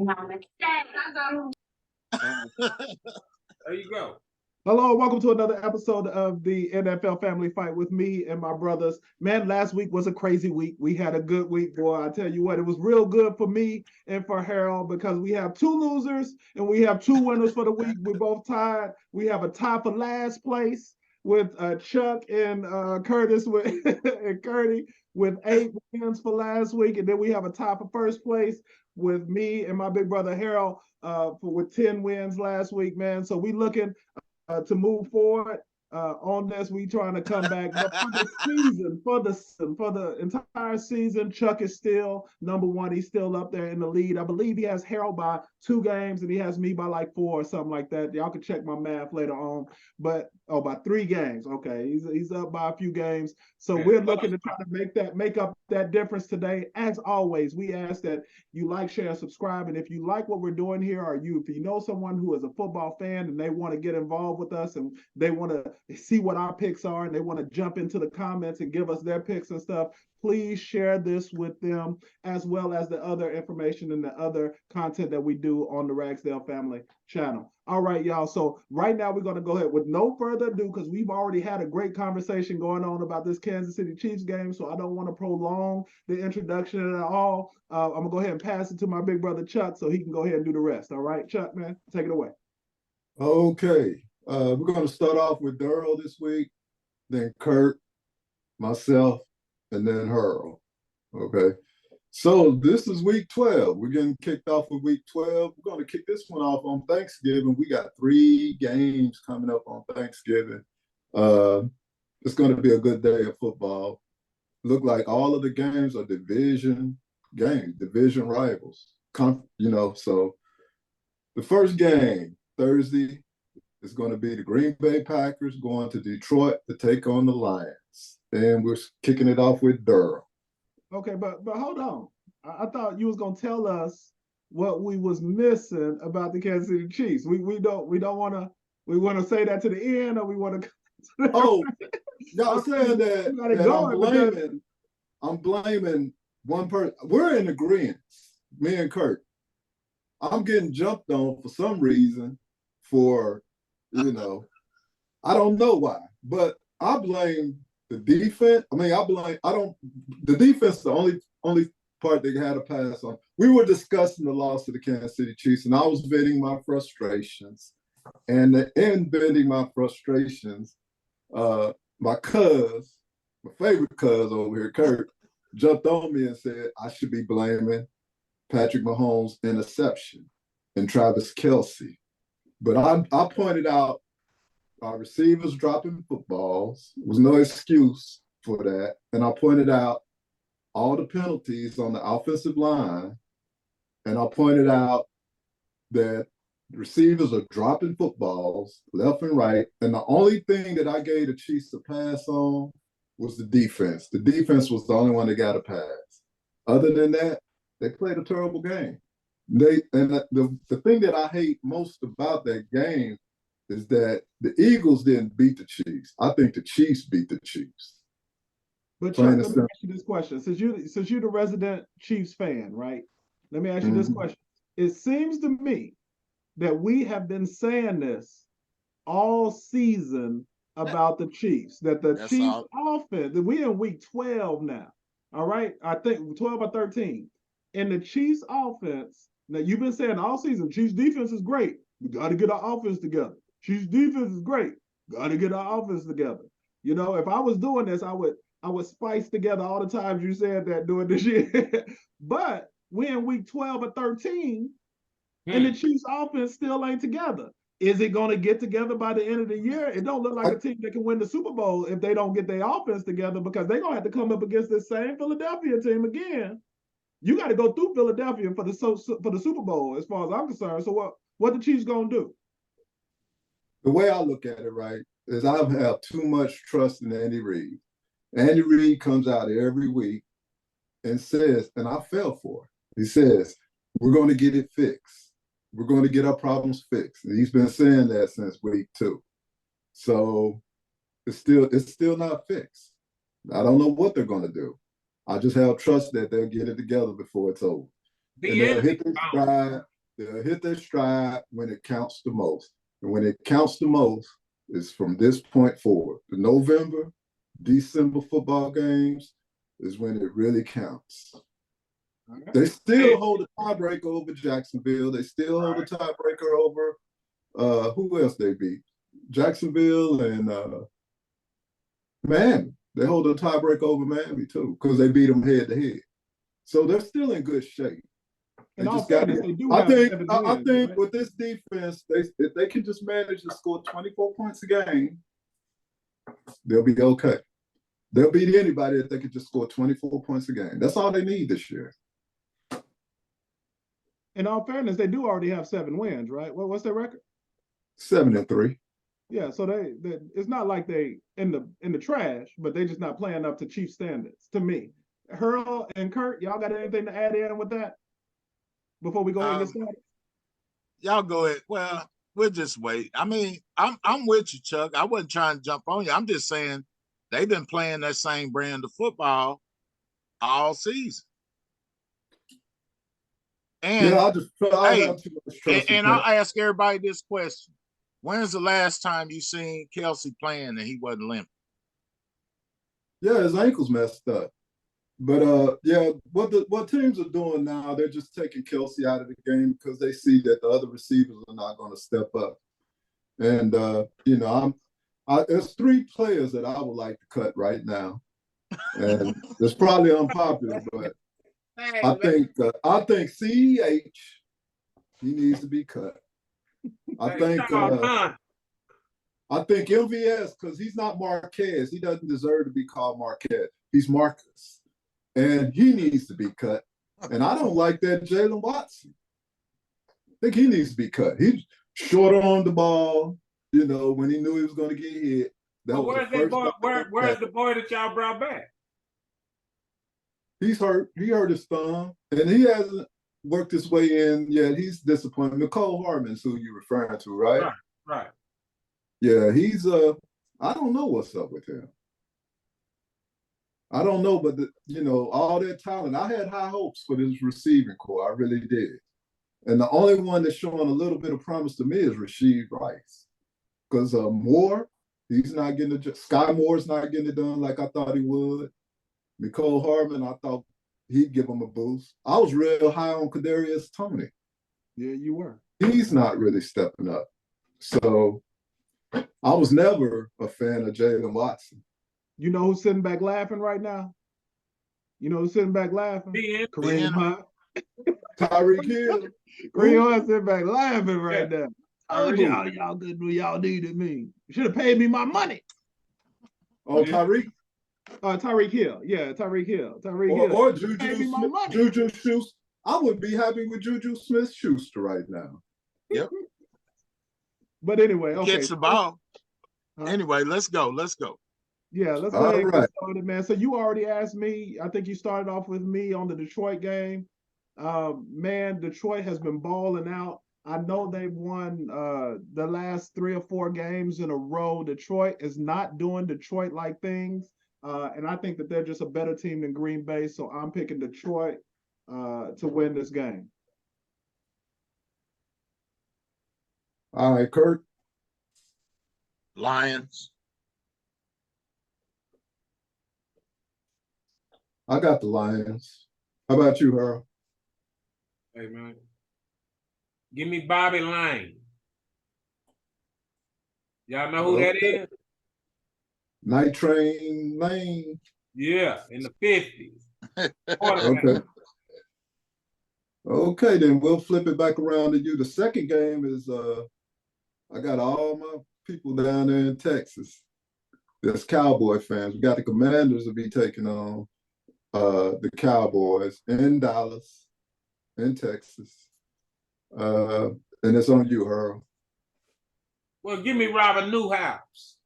There you go. Hello, welcome to another episode of the NFL Family Fight with me and my brothers. Man, last week was a crazy week. We had a good week, boy. I tell you what, it was real good for me and for Harold because we have two losers and we have two winners for the week. We're both tied. We have a tie for last place with Chuck and Curtis with and Curdy with 8 wins for last week, and then we have a tie for first place with me and my big brother Harold with 10 wins last week, man. So we looking to move forward on this. We trying to come back, but for the season, for the entire season, Chuck is still number one. He's still up there in the lead. I believe he has Harold by 2 games, and he has me by like 4 or something like that. Y'all can check my math later on, but by 3 games. Okay, he's up by a few games. So we're looking to try to make up that difference today. As always, we ask that you like, share, and subscribe. And if you like what we're doing here, or if you know someone who is a football fan and they want to get involved with us and they want to see what our picks are and they want to jump into the comments and give us their picks and stuff, please share this with them, as well as the other information and the other content that we do on the Ragsdale Family channel. All right, y'all. So right now we're going to go ahead with no further ado, because we've already had a great conversation going on about this Kansas City Chiefs game. So I don't want to prolong the introduction at all. I'm going to go ahead and pass it to my big brother Chuck so he can go ahead and do the rest. All right, Chuck, man, take it away. Okay. We're going to start off with Darryl this week, then Kurt, myself, and then Harold. Okay. So this is week 12. We're getting kicked off with week 12. We're going to kick this one off on Thanksgiving. We got 3 games coming up on Thanksgiving. It's going to be a good day of football. Look like all of the games are division games, division rivals. So the first game, Thursday, is going to be the Green Bay Packers going to Detroit to take on the Lions. And we're kicking it off with Darryl. Okay, but hold on. I thought you was gonna tell us what we was missing about the Kansas City Chiefs. We want to say that to the end, or we want to. Oh, y'all saying that I'm blaming one person. We're in agreement, me and Kurt. I'm getting jumped on for some reason for, I don't know why, but I blame the defense. The defense is the only part they had a pass on. We were discussing the loss of the Kansas City Chiefs, and I was venting my frustrations. And in venting my frustrations, my favorite cuz over here, Kurt, jumped on me and said I should be blaming Patrick Mahomes' interception and Travis Kelce. But I pointed out our receivers dropping footballs. There was no excuse for that. And I pointed out all the penalties on the offensive line. And I pointed out that receivers are dropping footballs left and right. And the only thing that I gave the Chiefs a pass on was the defense. The defense was the only one that got a pass. Other than that, they played a terrible game. The thing that I hate most about that game is that the Eagles didn't beat the Chiefs. I think the Chiefs beat the Chiefs. But Chuck, let me ask you this question. Since you're the resident Chiefs fan, right? Let me ask you this question. It seems to me that we have been saying this all season about the Chiefs, that the Chiefs offense, that we're in week 12 now. All right? I think 12 or 13. And the Chiefs offense, now you've been saying all season, Chiefs defense is great. We got to get our offense together. Chiefs defense is great. Got to get our offense together. If I was doing this, I would spice together all the times you said that during this year. But we're in week 12 or 13, and the Chiefs offense still ain't together. Is it going to get together by the end of the year? It don't look like a team that can win the Super Bowl if they don't get their offense together, because they're going to have to come up against this same Philadelphia team again. You got to go through Philadelphia for the Super Bowl, as far as I'm concerned. So what the Chiefs going to do? The way I look at it, right, is I have too much trust in Andy Reid. Andy Reid comes out every week and says, and I fell for it. He says, we're going to get it fixed. We're going to get our problems fixed. And he's been saying that since week 2. So it's still not fixed. I don't know what they're going to do. I just have trust that they'll get it together before it's over. And they'll hit their stride. They'll hit their stride when it counts the most. And when it counts the most, it's from this point forward. The November, December football games is when it really counts. They still hold a tiebreaker over Jacksonville. They still hold a tiebreaker over who else they beat? Jacksonville and Miami. They hold a tiebreaker over Miami too, because they beat them head to head. So they're still in good shape. They just got to. I think with this defense, if they can just manage to score 24 points a game, they'll be okay. They'll beat anybody if they can just score 24 points a game. That's all they need this year. In all fairness, they do already have 7 wins, right? What's their record? 7-3. Yeah, so they it's not like they in the trash, but they just not playing up to Chief standards. To me, Harold and Kurt, y'all got anything to add in with that before we go ahead and get started? Y'all go ahead. Well, we'll just wait. I mean, I'm with you, Chuck. I wasn't trying to jump on you. I'm just saying they've been playing that same brand of football all season. And yeah, I'll ask everybody this question. When's the last time you seen Kelsey playing and he wasn't limping? Yeah, his ankle's messed up. But yeah, what teams are doing now, they're just taking Kelsey out of the game because they see that the other receivers are not going to step up. And you know, there's 3 players that I would like to cut right now, and it's probably unpopular, but I think CEH, he needs to be cut. I think MVS, because he's not Marquez. He doesn't deserve to be called Marquez. He's Marcus. And he needs to be cut. And I don't like that Jalen Watson. I think he needs to be cut. He's short on the ball, you know, when he knew he was going to get hit. Where's the boy that y'all brought back? He's hurt. He hurt his thumb. And he hasn't worked his way in yet. He's disappointed. Nicole Harmon's who you're referring to, right? Right. Yeah, he's I don't know what's up with him. I don't know, but you know, all that talent. I had high hopes for this receiving core. I really did. And the only one that's showing a little bit of promise to me is Rasheed Rice. Because Moore, he's not getting it. Sky Moore's not getting it done like I thought he would. Nicole Harmon, I thought he'd give him a boost. I was real high on Kadarius Toney. Yeah, you were. He's not really stepping up. So I was never a fan of Jalen Watson. You know who's sitting back laughing right now? You know who's sitting back laughing? Kareem Hunt. Tyreek Hill. Kareem Hunt sitting back laughing right now. Oh, y'all good when y'all needed me. You should have paid me my money. Oh, Tyreek? Tyreek Hill. Yeah, Tyreek Hill. Or Juju Schuster. I would be happy with Juju Smith-Schuster right now. Yep. But anyway, okay. Catch the ball. Anyway, let's go. Yeah, let's go ahead and get started, man. So you already asked me. I think you started off with me on the Detroit game. Man, Detroit has been balling out. I know they've won the last 3 or 4 games in a row. Detroit is not doing Detroit-like things. And I think that they're just a better team than Green Bay. So I'm picking Detroit to win this game. All right, Kurt. Lions. I got the Lions. How about you, Harold? Hey, man. Give me Bobby Lane. Y'all know who that is? Night Train Lane. Yeah, in the 50s. Okay. Okay, then we'll flip it back around to you. The second game is I got all my people down there in Texas. There's Cowboy fans. We got the Commanders to be taking on the Cowboys in Dallas, in Texas. And it's on you, Harold. Well, give me Robert Newhouse.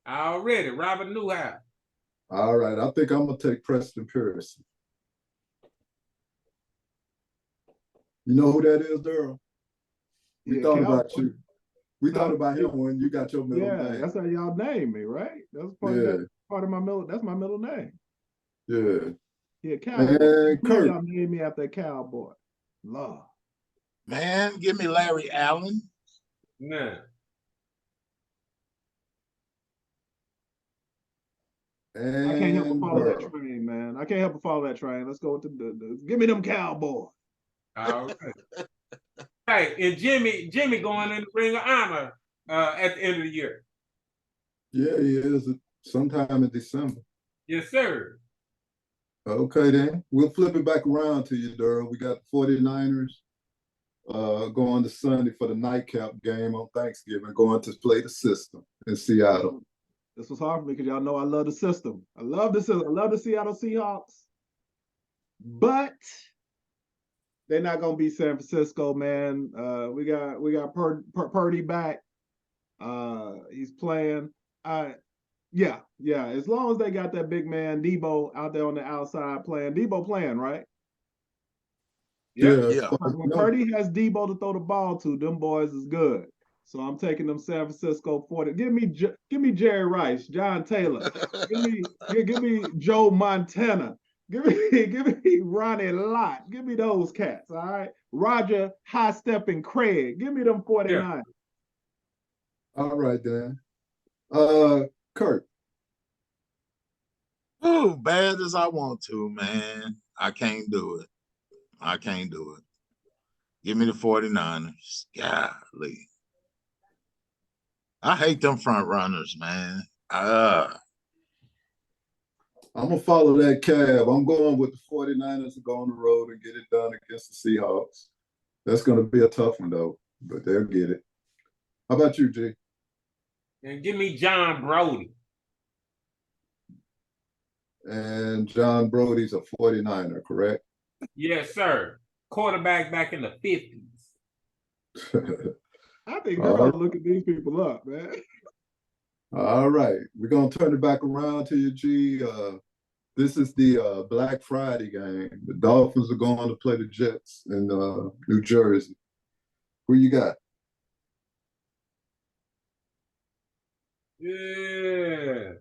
Already, Robert Newhouse. All right, I think I'm going to take Preston Pearson. You know who that is, Darryl? We thought about you. We thought about him when you got your middle name. That's how y'all name me, right? That's part of my middle. That's my middle name. Yeah. Yeah, cowboy. And Kurt. Y'all named me after a cowboy. Lord. Man, give me Larry Allen. Nah. I can't help but follow that Burl. train, man. I can't help but follow that train. Let's go with the give me them cowboys. All right. Hey, and Jimmy going in the Ring of Honor at the end of the year. Yeah, he is sometime in December. Yes, sir. Okay, then. We'll flip it back around to you, Darryl. We got the 49ers going to Sunday for the nightcap game on Thanksgiving, going to play the system in Seattle. This was hard for me because y'all know I love the system. I love the system. I love the Seattle Seahawks. But they're not gonna beat San Francisco, man. We got Purdy back. He's playing. Yeah. As long as they got that big man Debo out there on the outside playing. Debo playing, right? Yeah. When Purdy has Debo to throw the ball to, them boys is good. So I'm taking them San Francisco 40. Give me Jerry Rice, John Taylor. give me Joe Montana. Give me Ronnie Lott. Give me those cats, all right? Roger High Stepping Craig. Give me them 49. Yeah. All right, then. Kurt. Ooh, bad as I want to, man. I can't do it. Give me the 49ers. Golly. I hate them front runners, man. I'm going to follow that cab. I'm going with the 49ers to go on the road and get it done against the Seahawks. That's going to be a tough one, though, but they'll get it. How about you, G? And give me John Brody. And John Brody's a 49er, correct? Yes, sir. Quarterback back in the 50s. I think they're going to look at these people up, man. All right. We're going to turn it back around to you, G. This is the Black Friday game. The Dolphins are going to play the Jets in New Jersey. Who you got? Yeah.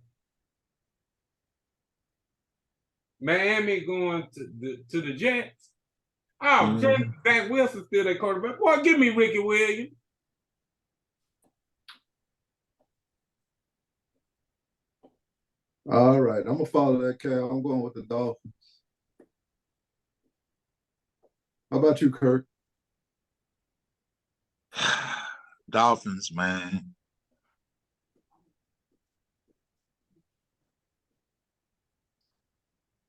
Miami going to the Jets. Oh, Zach Wilson still their quarterback. Boy, give me Ricky Williams. All right. I'm going to follow that, Cal. I'm going with the Dolphins. How about you, Kurt? Dolphins, man.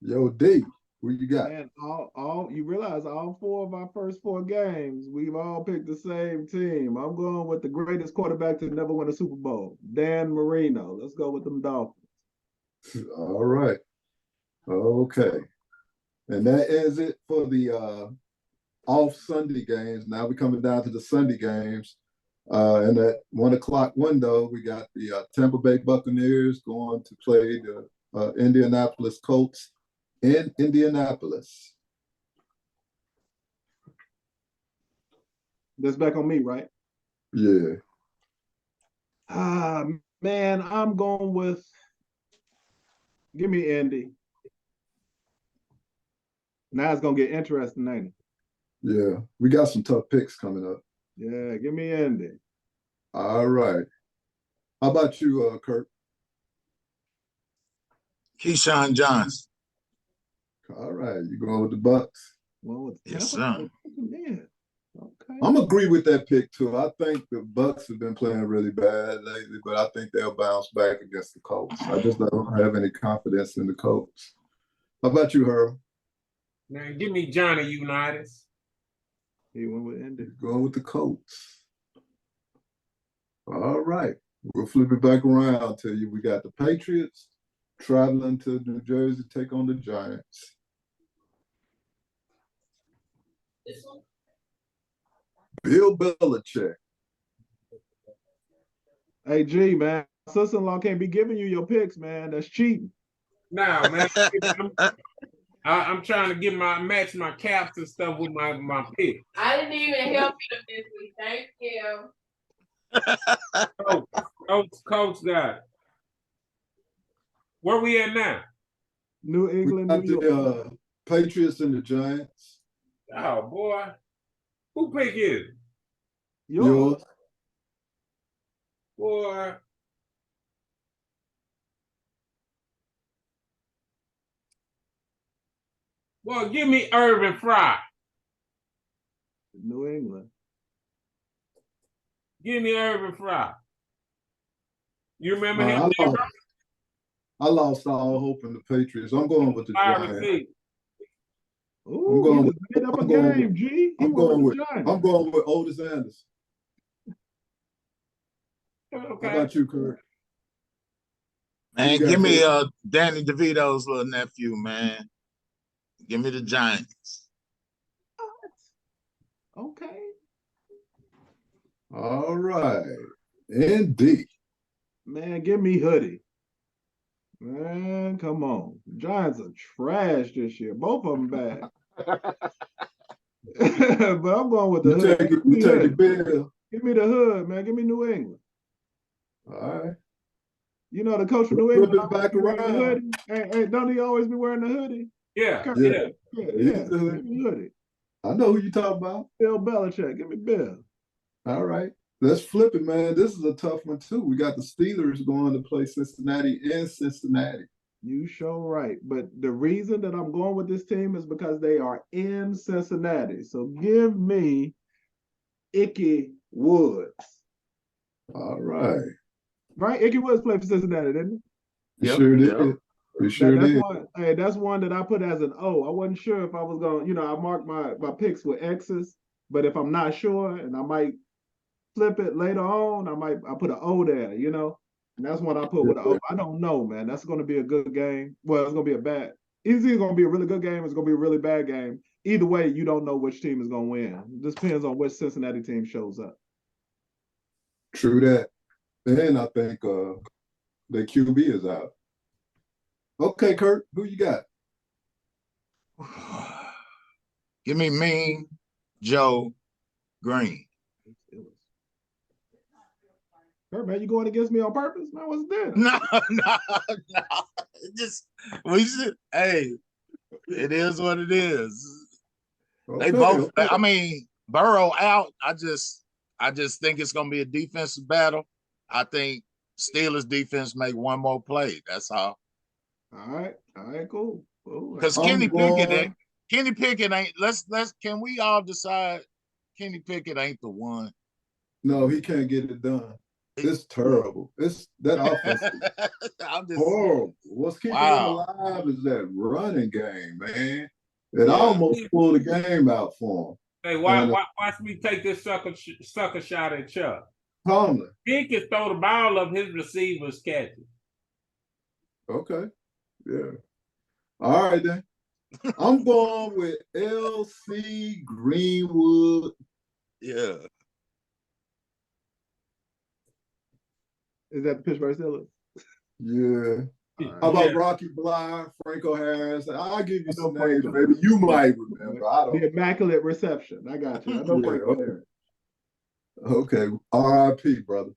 Yo, D, who you got? Man, all you realize all four of our first four games, we've all picked the same team. I'm going with the greatest quarterback to never win a Super Bowl, Dan Marino. Let's go with them Dolphins. All right. Okay. And that is it for the off Sunday games. Now we're coming down to the Sunday games. And at 1 o'clock window, we got the Tampa Bay Buccaneers going to play the Indianapolis Colts in Indianapolis. That's back on me, right? Yeah. Man, I'm going with give me Indy. Now it's gonna get interesting, ain't it? Yeah. We got some tough picks coming up. Yeah, give me Indy. All right. How about you, Kurt? Keyshawn Johnson. All right. You going with the Bucks? Well, with Yes, Tampa, sir. man. Okay. I'm agree with that pick too. I think the Bucks have been playing really bad lately, but I think they'll bounce back against the Colts. I just don't have any confidence in the Colts. How about you, Harold? Man, give me Johnny Unitas. He went with Indy. Going with the Colts. All right. We'll flip it back around to you. We got the Patriots traveling to New Jersey, take on the Giants. This one? Bill Belichick. Hey, G, man, sister-in-law can't be giving you your picks, man. That's cheating. No, man. I'm trying to match my caps and stuff with my pick. I didn't even help you this week. Thank you. Coach got it. Where we at now? New England, New York. Patriots and the Giants. Oh boy, who pick is it? Yours. Boy? Well, give me Irvin Fry. New England. Give me Irvin Fry. You remember him? I lost all hope in the Patriots. I'm going with the Giants. Ooh, I'm going with, made up a game, G. I'm going with Otis Anderson. Okay. How about you, Kurt? Man, give me Danny DeVito's little nephew, man. Give me the Giants. Okay. All right. Indeed. Man, give me Hoodie. Man, come on. Giants are trash this year. Both of them bad. But I'm going with the Hood. Give me the Hood, man. Give me New England. All right. You know the coach from New England back around. Hey, don't he always be wearing the hoodie? Yeah. Hoodie. I know who you talking about. Bill Belichick. Give me Bill. All right. Let's flip it, man. This is a tough one, too. We got the Steelers going to play Cincinnati in Cincinnati. You sure right. But the reason that I'm going with this team is because they are in Cincinnati. So give me Ickey Woods. All right. Right? Ickey Woods played for Cincinnati, didn't he? Yep. Sure did. He sure did. That's one that I put as an O. I wasn't sure if I was going, I marked my picks with X's, but if I'm not sure and I might flip it later on, I put an O there, and that's what I put with an O. I don't know, man. That's going to be a good game. Well, it's going to be it's either going to be a really good game, it's going to be a really bad game. Either way, you don't know which team is going to win. It just depends on which Cincinnati team shows up. True that. And I think the QB is out. Okay, Kurt, who you got? Give me Mean Joe Green. Kurt, man, you going against me on purpose? Man, what's that? No. Hey, it is what it is. Okay, they both. Okay. I mean, Burrow out. I just think it's going to be a defensive battle. I think Steelers defense make one more play. That's all. All right, cool. Because Kenny Pickett ain't. Can we all decide Kenny Pickett ain't the one? No, he can't get it done. It's terrible. It's that offense. Horrible. What's keeping him alive is that running game, man. It almost pulled the game out for him. Hey, watch me take this sucker shot at Chuck. Tomlin. He can throw the ball up, his receivers catch it. Okay. Yeah. All right, then. I'm going with L.C. Greenwood. Yeah. Is that the Pittsburgh Steelers? Yeah. How about Rocky Bly, Franco Harris? I'll give you some names, baby. You might remember. The Immaculate Reception. I got you. I know Franco Harris. Okay. R.I.P., brother.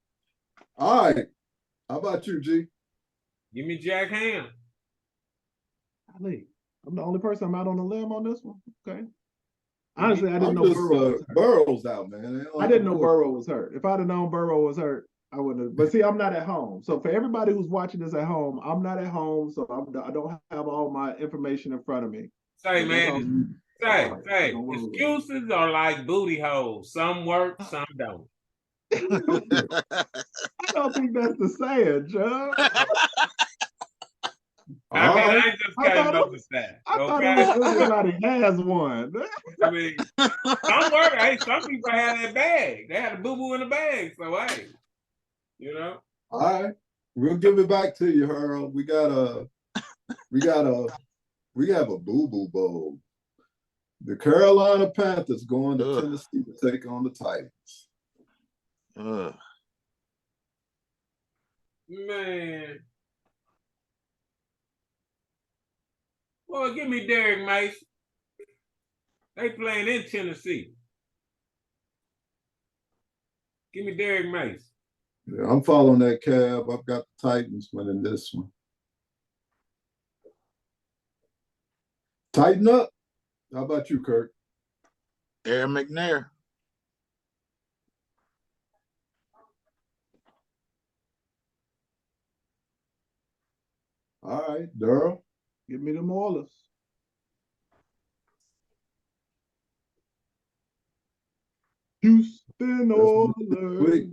All right. How about you, G? Give me Jack Ham. I'm the only person I'm out on a limb on this one. Okay. Honestly, I didn't know Burrow's out, man. I didn't know Burrow was hurt. If I'd have known Burrow was hurt, I wouldn't have. But see, I'm not at home. So for everybody who's watching this at home, I'm not at home, so I don't have all my information in front of me. Say, man. Say. Excuses are like booty holes. Some work, some don't. I don't think that's the saying, Joe. I just came up with that. I thought everybody has one. I mean, some people have that bag. They had a boo-boo in the bag. So, hey, All right. We'll give it back to you, Harold. We have a boo-boo bowl. The Carolina Panthers going to Tennessee to take on the Titans. Man. Well, give me Derek Mason. They playing in Tennessee. Give me Derek Mason. Yeah, I'm following that cab. I've got the Titans winning this one. Tighten up. How about you, Kurt? Aaron McNair. All right, Darryl. Give me them Oilers. Houston Oilers. Sweet.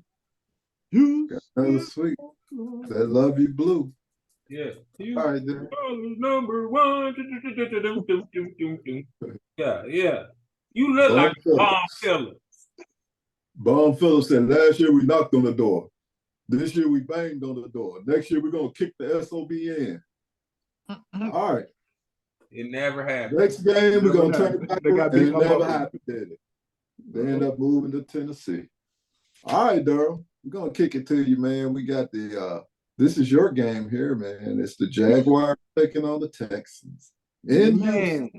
Houston. That was sweet. That love you blue. Yeah. All right, then. Number one. Yeah, yeah. You look like Bomb Phillips. Bomb Phillips said, last year we knocked on the door. This year we banged on the door. Next year we're going to kick the SOB in. All right. It never happened. Next game, we're going to turn it back around, and it never up. happened, did it? They end up moving to Tennessee. All right, Darryl. We're going to kick it to you, man. We got the this is your game here, man. It's the Jaguars taking on the Texans. Man.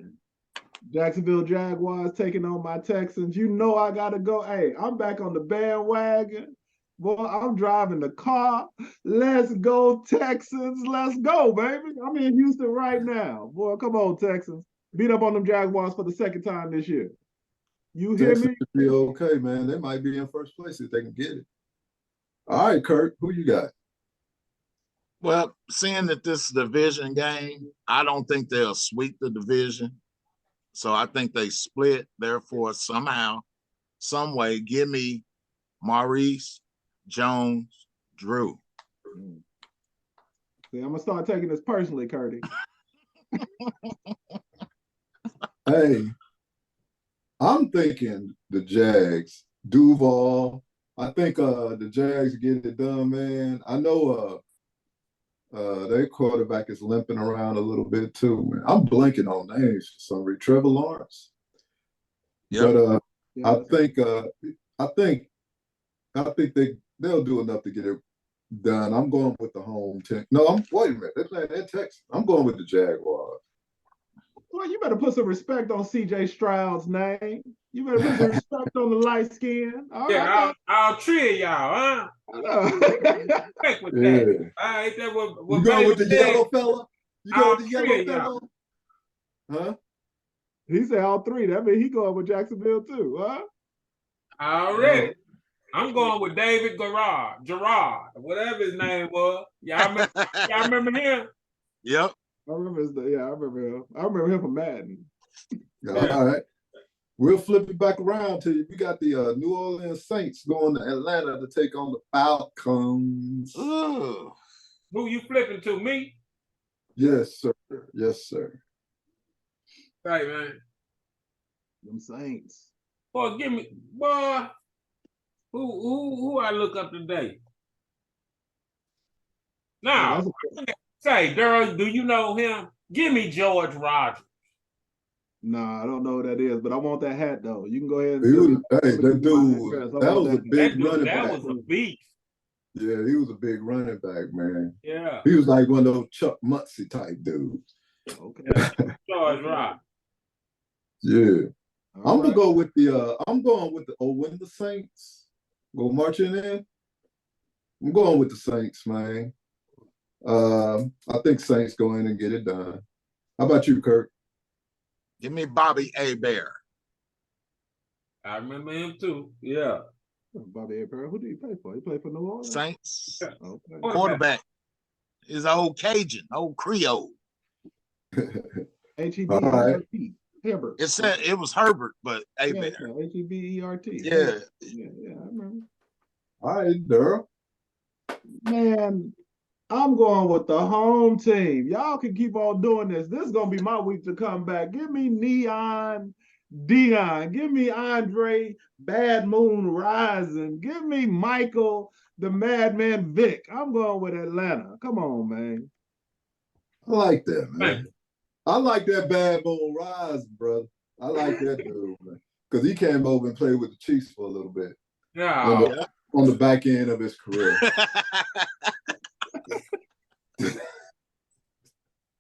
Jacksonville Jaguars taking on my Texans. You know I got to go. Hey, I'm back on the bandwagon. Boy, I'm driving the car. Let's go, Texans. Let's go, baby. I'm in Houston right now. Boy, come on, Texans. Beat up on them Jaguars for the second time this year. You hear Texans me? Be okay, man. They might be in first place if they can get it. All right, Kurt, who you got? Well, seeing that this is a division game, I don't think they'll sweep the division. So I think they split. Therefore, somehow, some way, give me Maurice Jones Drew. See, I'm going to start taking this personally, Curdy. Hey, I'm thinking the Jags. Duval. I think the Jags get it done, man. I know their quarterback is limping around a little bit too, man. I'm blanking on names for some reason. Trevor Lawrence. Yep. But Yeah, I think they'll do enough to get it done. I'm going with the home team. No, wait a minute. They're playing in Texas. I'm going with the Jaguars. Well, you better put some respect on CJ Stroud's name. You better put some respect on the light skin. I'll three of y'all, huh? Heck with Yeah. that. All right, that what You going with the said. yellow fella? You going with the I'll yellow tell fella? Huh? He said all three. That means he going with Jacksonville too, huh? Already. I'm going with David Gerard, whatever his name was. Y'all remember him? Yep. I remember I remember him. I remember him from Madden. All right. We'll flip it back around to you. We got the New Orleans Saints going to Atlanta to take on the Falcons. Ooh. Who you flipping to? Me? Yes, sir. Yes, sir. Right, man. Them Saints. Boy, give me, boy. Who I look up today? Now, say, Darryl, do you know him? Give me George Rogers. Nah, I don't know who that is, but I want that hat though. You can go ahead and that dude, that was a big running back. That was a beast. Yeah, he was a big running back, man. Yeah. He was like one of those Chuck Muncie type dudes. Okay. George Rogers. Yeah. I'm going with the Saints. Go marching in. I'm going with the Saints, man. I think Saints go in and get it done. How about you, Kirk? Give me Bobby Hebert. I remember him too. Yeah. Bobby Hebert. Who did he play for? He played for New Orleans. Saints. Okay. Quarterback. He's an old Cajun, old Creole. H-E-B-E-R-T. Herbert. It said it was Herbert, but Hebert. Yeah, H-E-B-E-R-T. Yeah. Yeah, I remember. All right, Darryl. Man, I'm going with the home team. Y'all can keep on doing this. This is going to be my week to come back. Give me Neon Dion. Give me Andre Bad Moon Rising. Give me Michael the Madman Vick. I'm going with Atlanta. Come on, man. I like that, man. I like that Bad Moon Rising, brother. I like that dude, man. Because he came over and played with the Chiefs for a little bit. Yeah. On the back end of his career.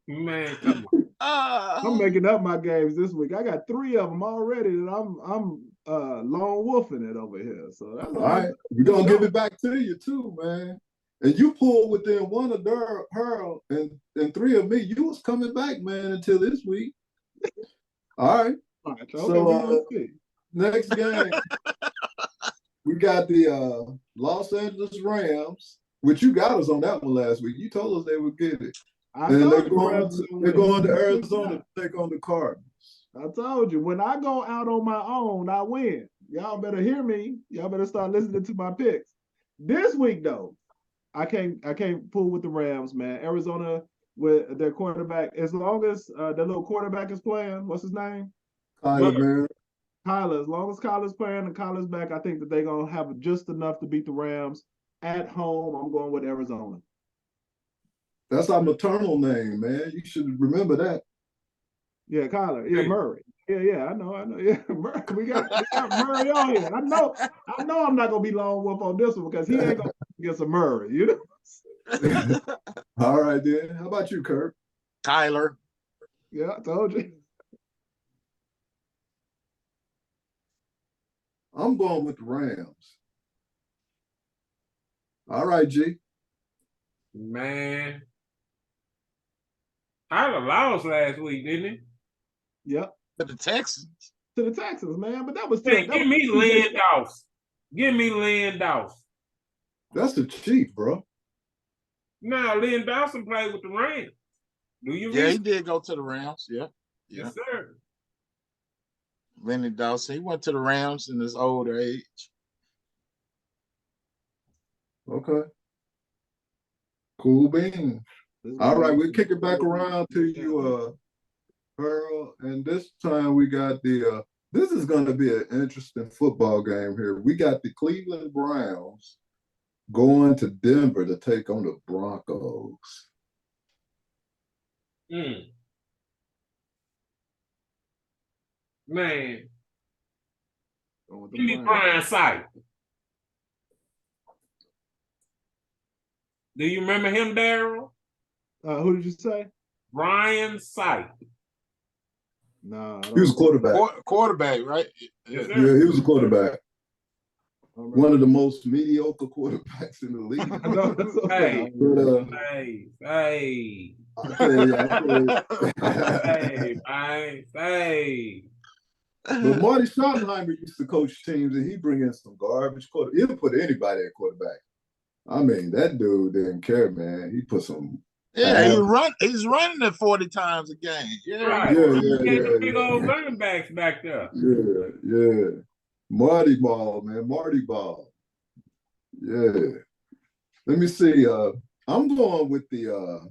Man, come on. I'm making up my games this week. I got 3 of them already that I'm lone wolfing it over here. So that's all right. We're gonna give it back to you too, man. And you pulled within 1 of Harold and 3 of me. You was coming back, man, until this week. All right. All right, So next game, we got the Los Angeles Rams, which you got us on that one last week. You told us they would get it. And they're going to Arizona to take on the Cardinals. I told you, when I go out on my own, I win. Y'all better hear me. Y'all better start listening to my picks. This week, though, I can't pull with the Rams, man. Arizona with their quarterback, as long as the little quarterback is playing, what's his name? Kyler, man. Kyler, as long as Kyler's playing and Kyler's back, I think that they're going to have just enough to beat the Rams at home. I'm going with Arizona. That's our maternal name, man. You should remember that. Yeah, Kyler. Yeah, Murray. Yeah, I know. Yeah, Murray. We got Murray on here. I know I'm not going to be Lone Wolf on this one because he ain't going to get some Murray, you know? All right, then. How about you, Kurt? Kyler. Yeah, I told you. I'm going with the Rams. All right, G. Man. Tyler lost last week, didn't he? Yep. To the Texans. To the Texans, man. But that was still. Hey, give me Lindorf. Give me Lindorf. That's the Chief, bro. No, Lindorf played with the Rams. Do you? Yeah, he did go to the Rams. Yeah. Yes, sir. Lenny Dawson. He went to the Rams in his older age. Okay. Cool beans. All right, we'll kick it back around to you, Harold. And this time we got the this is going to be an interesting football game here. We got the Cleveland Browns going to Denver to take on the Broncos. Man. Give me Brian Sight. Do you remember him, Darryl? Who did you say? Brian Sight. No, he was a quarterback. Quarterback, right? Yeah, he was a quarterback. One of the most mediocre quarterbacks in the league. Hey. Hey. But Marty Schottenheimer used to coach teams, and he bring in some garbage quarterback. He'll put anybody at quarterback. I mean, that dude didn't care, man. He put some. Yeah, he's running it 40 times a game. Yeah, right. Yeah. Big old running backs back there. Yeah. Marty Ball, man. Marty Ball. Yeah. Let me see. I'm going with the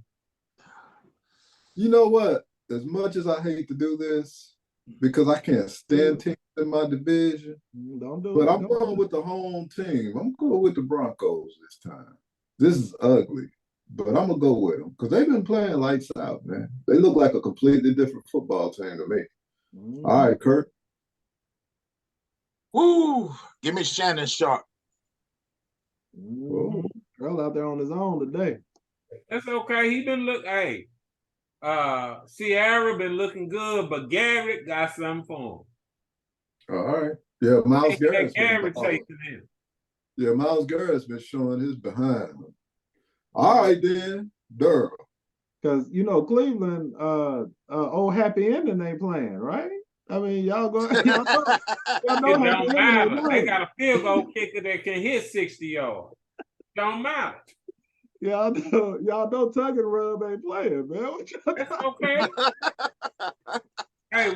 you know what? As much as I hate to do this, because I can't stand teams in my division, but I'm going with the home team. I'm going with the Broncos this time. This is ugly, but I'm going to go with them because they've been playing lights out, man. They look like a completely different football team to me. All right, Kurt. Woo! Give me Shannon Sharp. Girl out there on his own today. That's okay. He been Sierra been looking good, but Garrett got something for him. All right. Yeah, Miles Garrett's Garrett chasing him. Yeah, Miles Garrett's been showing his behind. All right, then, Darryl. Because Cleveland, old Happy Ending ain't playing, right? I mean, y'all know it don't matter. They got a field goal kicker that can hit 60 yards. Don't matter. Y'all know Tug and Rub ain't playing, man. That's okay.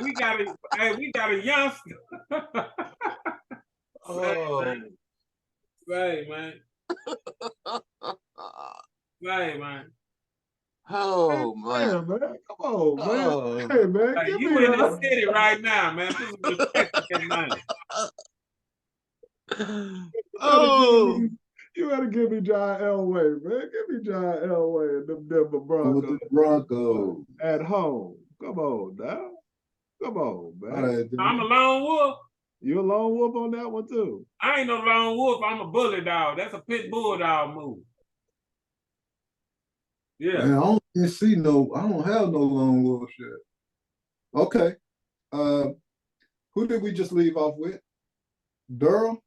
we got a youngster. Say, man. Oh, man. Man. Come on, man. Hey, man. Hey, you in the city right now, man. This is respect that money. You better give me John Elway, man. Give me John Elway and them Denver Broncos. At home. Come on, now. Come on, man. Right, I'm a lone wolf. You a lone wolf on that one, too? I ain't no lone wolf. I'm a bully dog. That's a pit bull dog move. Yeah. Man, I don't have no lone wolf yet. Okay. Who did we just leave off with? Darryl?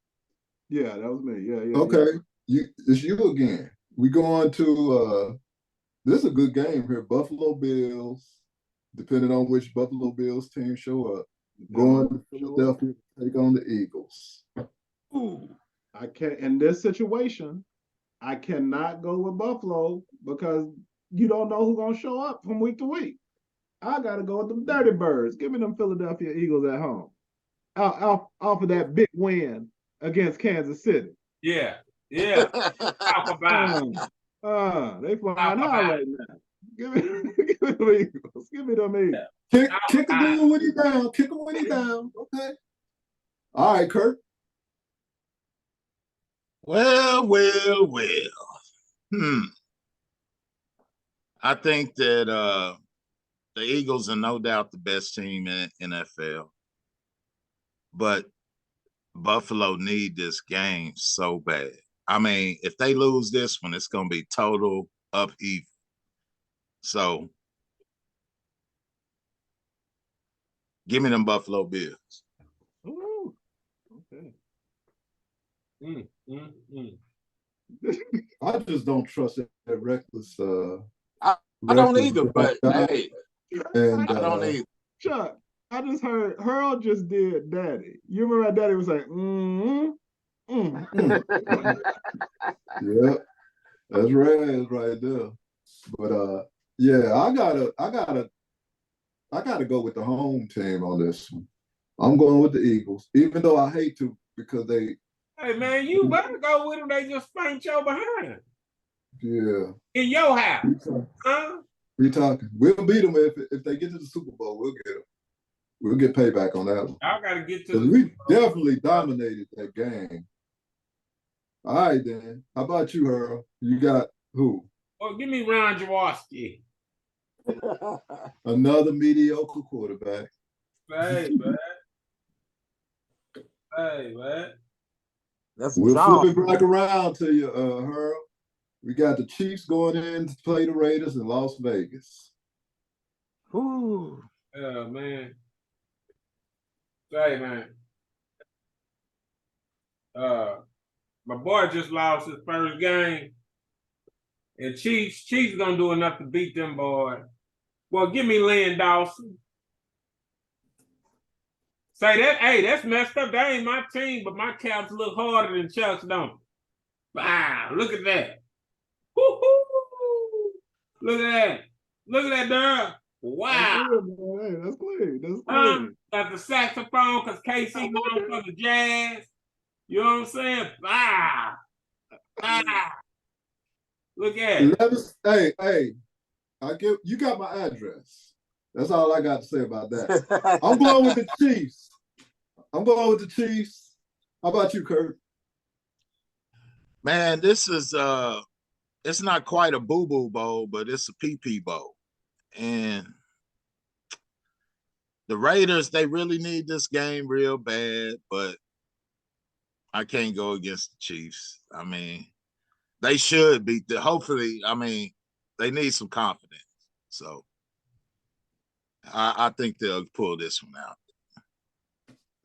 Yeah, that was me. Yeah. Okay. It's you again. We go on to this is a good game here. Buffalo Bills depending on which Buffalo Bills team show up. Going to Philadelphia to take on the Eagles. Ooh, I can't. In this situation, I cannot go with Buffalo because you don't know who's gonna show up from week to week. I gotta go with them Dirty Birds. Give me them Philadelphia Eagles at home. Off of that big win against Kansas City. Yeah. Talk about it. They flying high right now. Give me them Eagles. Give me them Eagles. Kick a dude when he down. Kick him when he down. Okay. All right, Kurt. Well. I think that the Eagles are no doubt the best team in NFL. But Buffalo need this game so bad. I mean, if they lose this one, it's going to be total upheaval. So, give me them Buffalo Bills. Ooh, okay. I just don't trust that reckless. I don't either, but hey, and I don't either. Chuck, I just heard Harold just did Daddy. You remember how Daddy was like, Yeah, that's right there. But yeah, I gotta go with the home team on this one. I'm going with the Eagles, even though I hate to because they. Hey man, you better go with them. They just spanked your behind. Yeah. In your house. Huh? We talking. We'll beat them if they get to the Super Bowl. We'll get them. We'll get payback on that one. I gotta get to the we definitely dominated that game. All right, then. How about you, Harold? You got who? Well, give me Ron Jaworski. Another mediocre quarterback. Hey, man. We'll flip it back around to you, Harold. We got the Chiefs going in to play the Raiders in Las Vegas. Ooh. Yeah, man. Hey, man. My boy just lost his first game. And Chiefs gonna do enough to beat them, boy. Well, give me Lynn Dawson. Say that, hey, that's messed up. That ain't my team, but my Caps look harder than Chuck's, don't they? Wow, look at that. Woo-hoo. Look at that. Look at that, Darryl. Wow. That's clear. That's clear. Got the saxophone because KC going for the Jazz. You know what I'm saying? Wow. Look at it. Hey, you got my address. That's all I got to say about that. I'm going with the Chiefs. How about you, Kurt? Man, this is it's not quite a boo-boo bowl, but it's a pee-pee bowl. And the Raiders, they really need this game real bad, but I can't go against the Chiefs. I mean, they should beat hopefully, I mean, they need some confidence. So I think they'll pull this one out.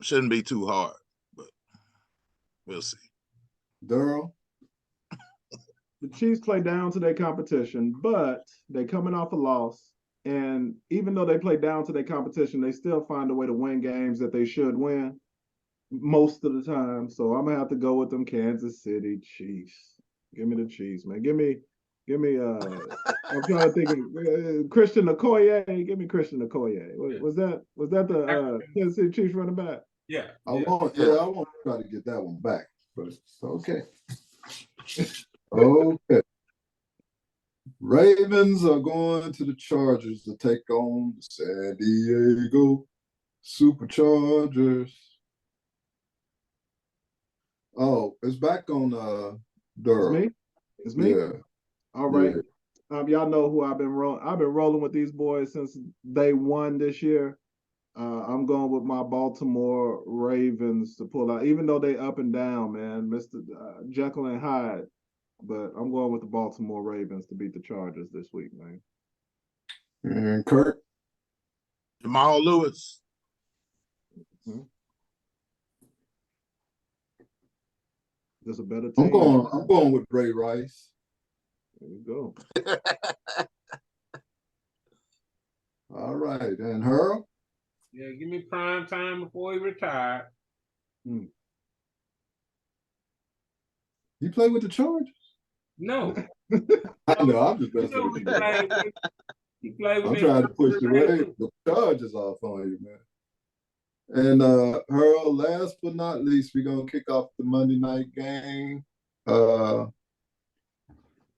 Shouldn't be too hard, but we'll see. Darryl? The Chiefs play down to their competition, but they're coming off a loss. And even though they play down to their competition, they still find a way to win games that they should win most of the time. So I'm gonna have to go with them Kansas City Chiefs. Give me the Chiefs, man. Give me I'm trying to think of Christian Okoye. Give me Christian Okoye. Was that the Kansas City Chiefs running back? Yeah. I want to try to get that one back, but it's okay. Okay. Ravens are going to the Chargers to take on the San Diego Superchargers. Oh, it's back on Darryl. It's me? Yeah. All right. Yeah. Y'all know who I've been rolling with these boys since day one this year. I'm going with my Baltimore Ravens to pull out, even though they up and down, man, Mr. Jekyll and Hyde. But I'm going with the Baltimore Ravens to beat the Chargers this week, man. And Kurt? Jamal Lewis. There's a better team. I'm going with Ray Rice. There we go. All right. And Harold? Yeah, give me prime time before he retired. He played with the Chargers? No. I know, I'm just messing No, with you, man. he played with I'm trying to push the Chargers off on you, man. And Harold, last but not least, we're gonna kick off the Monday night game.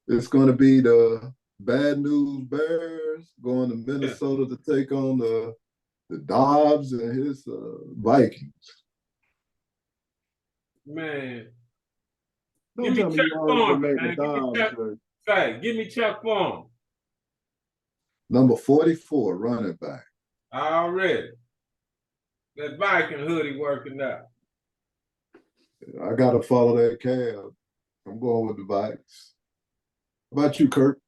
It's gonna be the Bad News Bears going to Minnesota to take on the Dobbs and his Vikings. Man. Don't tell me you already made the Dobbs. Give me Chuck Foreman. Number 44, running back. Already. That Viking hoodie working out. I gotta follow that cab. I'm going with the Vikes. How about you, Kurt?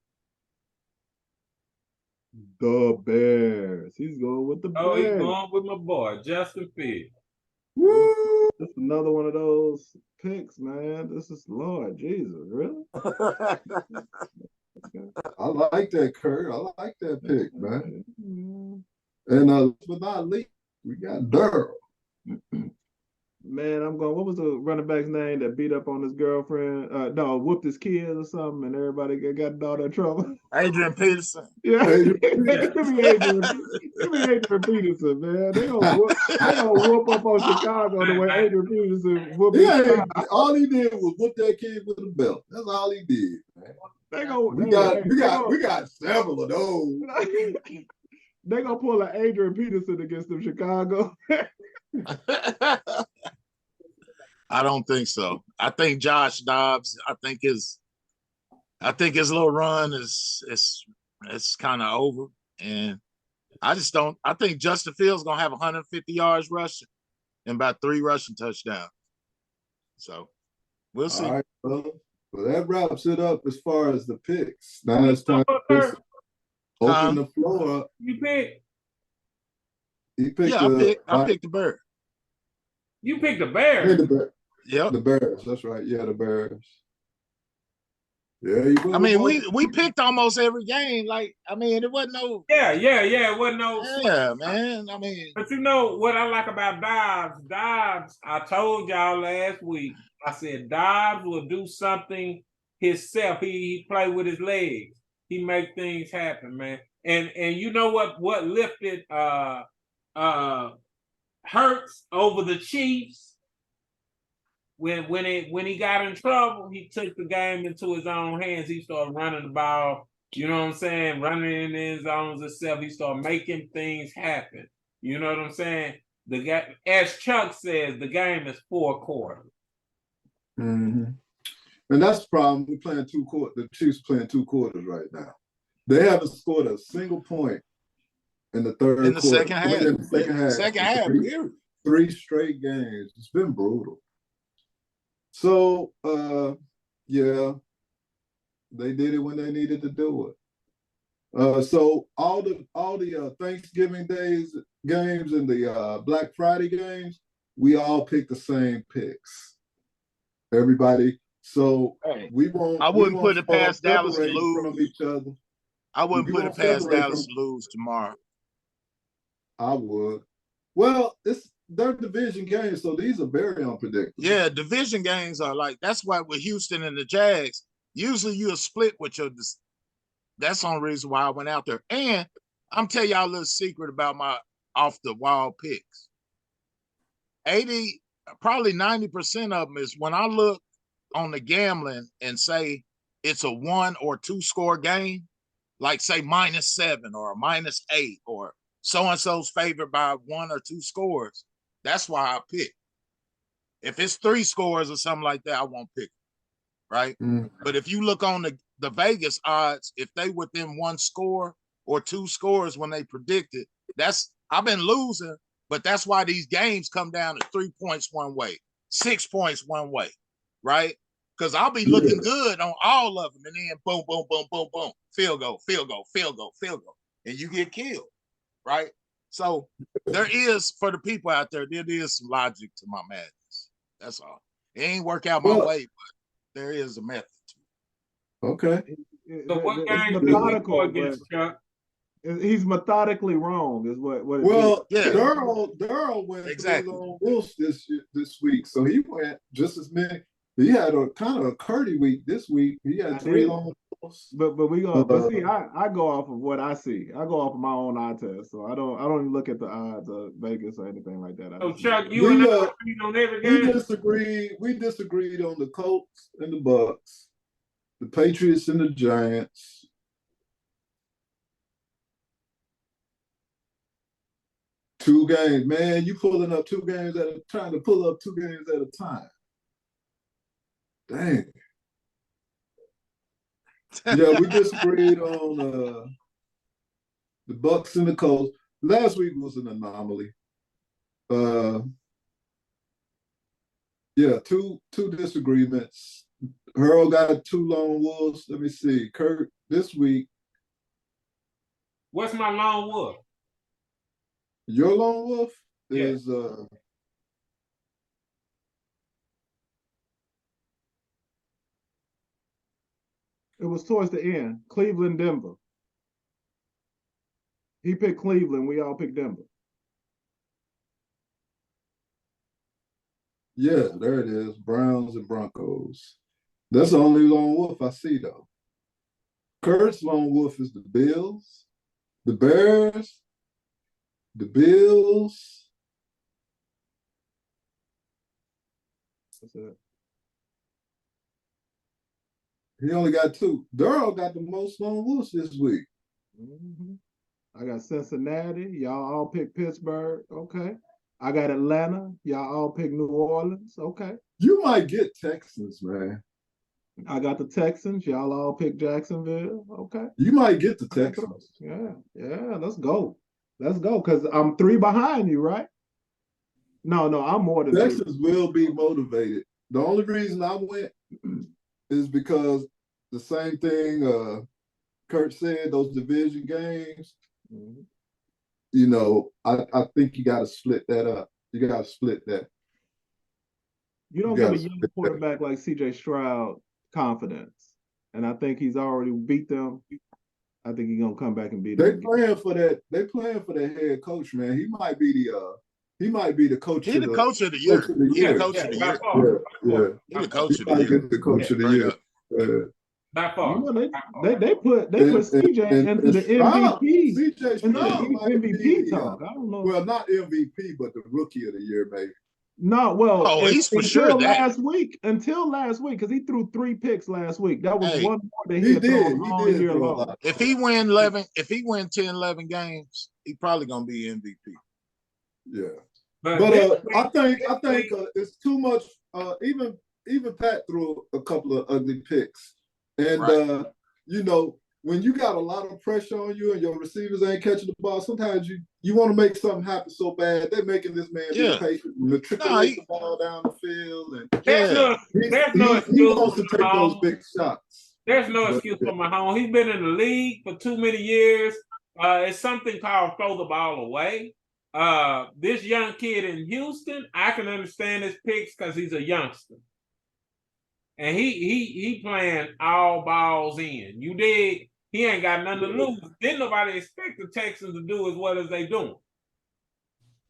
The Bears. He's going with the Bears. He's going with my boy, Justin Fields. Woo! That's another one of those picks, man. This is Lord Jesus, really? I like that, Kurt. I like that pick, man. And but not least, we got Darryl. Man, I'm going. What was the running back's name that beat up on his girlfriend? No, whooped his kids or something, and everybody got in all that trouble. Adrian Peterson. Yeah, give me Adrian Peterson, man. They gonna whoop up on Chicago the way Adrian Peterson whooped. All he did was whoop that kid with a belt. That's all he did, man. We got several of those. They gonna pull an Adrian Peterson against them Chicago. I don't think so. I think Josh Dobbs. I think his little run is kind of over, and I just don't. I think Justin Fields gonna have 150 yards rushing and about 3 rushing touchdowns. So we'll see. All right, well, that wraps it up as far as the picks. Now it's time to open the floor up. You pick. He picked. Yeah, I picked the Bears. You picked the Bears. Yep. The Bears. That's right. Yeah, the Bears. Yeah, you go. I mean, we picked almost every game. Like, I mean, it wasn't no. Yeah. It wasn't no. Yeah, man. I mean, but you know what I like about Dobbs? Dobbs, I told y'all last week. I said Dobbs will do something himself. He play with his legs. He make things happen, man. And you know what lifted Hurts over the Chiefs? When he got in trouble, he took the game into his own hands. He started running the ball, you know what I'm saying, running in his zones himself. He started making things happen. You know what I'm saying? The guy, as Chuck says, the game is 4 quarters. Mm-hmm. And that's the problem. We're playing 2 quarters. The Chiefs playing 2 quarters right now. They haven't scored a single point in the third in the quarter. Second half. In the second half. 3 straight games. It's been brutal. So, yeah, they did it when they needed to do it. So all the Thanksgiving days games and the Black Friday games, we all picked the same picks. Everybody. So we won't. I wouldn't put it past Dallas to lose from each other. I wouldn't put it past Dallas to lose tomorrow. I would. Well, they're division games, so these are very unpredictable. Yeah, division games are like, that's why with Houston and the Jags, usually you'll split with your. That's the only reason why I went out there. And I'm telling y'all a little secret about my off the wall picks. Probably 90% of them is when I look on the gambling and say it's a 1 or 2 score game, like say -7 or -8 or so-and-so's favored by 1 or 2 scores. That's why I pick. If it's 3 scores or something like that, I won't pick it, right? But if you look on the Vegas odds, if they within 1 score or 2 scores when they predict it, I've been losing, but that's why these games come down to 3 points one way, 6 points one way, right? Because I'll be looking good on all of them, and then boom, boom, boom, boom, boom, field goal, field goal, field goal, field goal, and you get killed, right? So there is, for the people out there, there is some logic to my madness. That's all. It ain't work out my way, but there is a method to it. Okay. So what game did we go against, Chuck? He's methodically wrong, is what it Well, Yeah. Darryl went Exactly. 3 lone wolves this week, so he went just as many. He had a kind of a Curdy week this week. He had 3 lone wolves. But we gonna but see, I go off of what I see. I go off of my own eye test, so I don't even look at the odds of Vegas or anything like that. So Chuck, you and I agreed on every game. We disagreed on the Colts and the Bucks, the Patriots and the Giants. Two games, man. You pulling up 2 games trying to pull up 2 games at a time. Dang. Yeah, we disagreed on the Bucks and the Colts. Last week was an anomaly. Yeah, two disagreements. Harold got 2 lone wolves. Let me see. Kurt this week. What's my lone wolf? Your lone wolf is It was towards the end. Cleveland, Denver. He picked Cleveland. We all picked Denver. Yeah, there it is. Browns and Broncos. That's the only lone wolf I see, though. Kurt's lone wolf is the Bills, the Bears, the Bills. What's that? He only got 2. Darryl got the most lone wolves this week. Mm-hmm. I got Cincinnati. Y'all all pick Pittsburgh. Okay. I got Atlanta. Y'all all pick New Orleans. Okay. You might get Texans, man. I got the Texans. Y'all all pick Jacksonville. Okay. You might get the Texans. Yeah. Let's go. Because I'm 3 behind you, right? No, I'm more than Texans 3. will be motivated. The only reason I went is because the same thing Kurt said, those division games. Mm-hmm. You know, I think you got to split that up. You got to split that. You don't give a young quarterback like C.J. Stroud confidence, and I think he's already beat them. I think he's gonna come back and beat them. They playing for that. They playing for that head coach, man. He might be the coach. He's the coach of the year. He's the coach of the year. Yeah. He's the coach of the year. The coach of the year. By far. You know, they put CJ into the MVP. CJ Stroud MVP talk. I don't know. Well, not MVP, but the rookie of the year, maybe. No, well, he's for sure last week, because he threw 3 picks last week. That was one more that he did all year long. If he win 10, 11 games, he probably gonna be MVP. Yeah, but I think it's too much. Even Pat threw a couple of ugly picks, and you know, when you got a lot of pressure on you and your receivers ain't catching the ball, sometimes you want to make something happen so bad. They're making this man be patient, matriculate the ball down the field, and he wants to take those big shots. There's no excuse for Mahomes. He's been in the league for too many years. It's something called throw the ball away. This young kid in Houston, I can understand his picks because he's a youngster. And he playing all balls in. You dig? He ain't got nothing to lose. Didn't nobody expect the Texans to do as well as they doing.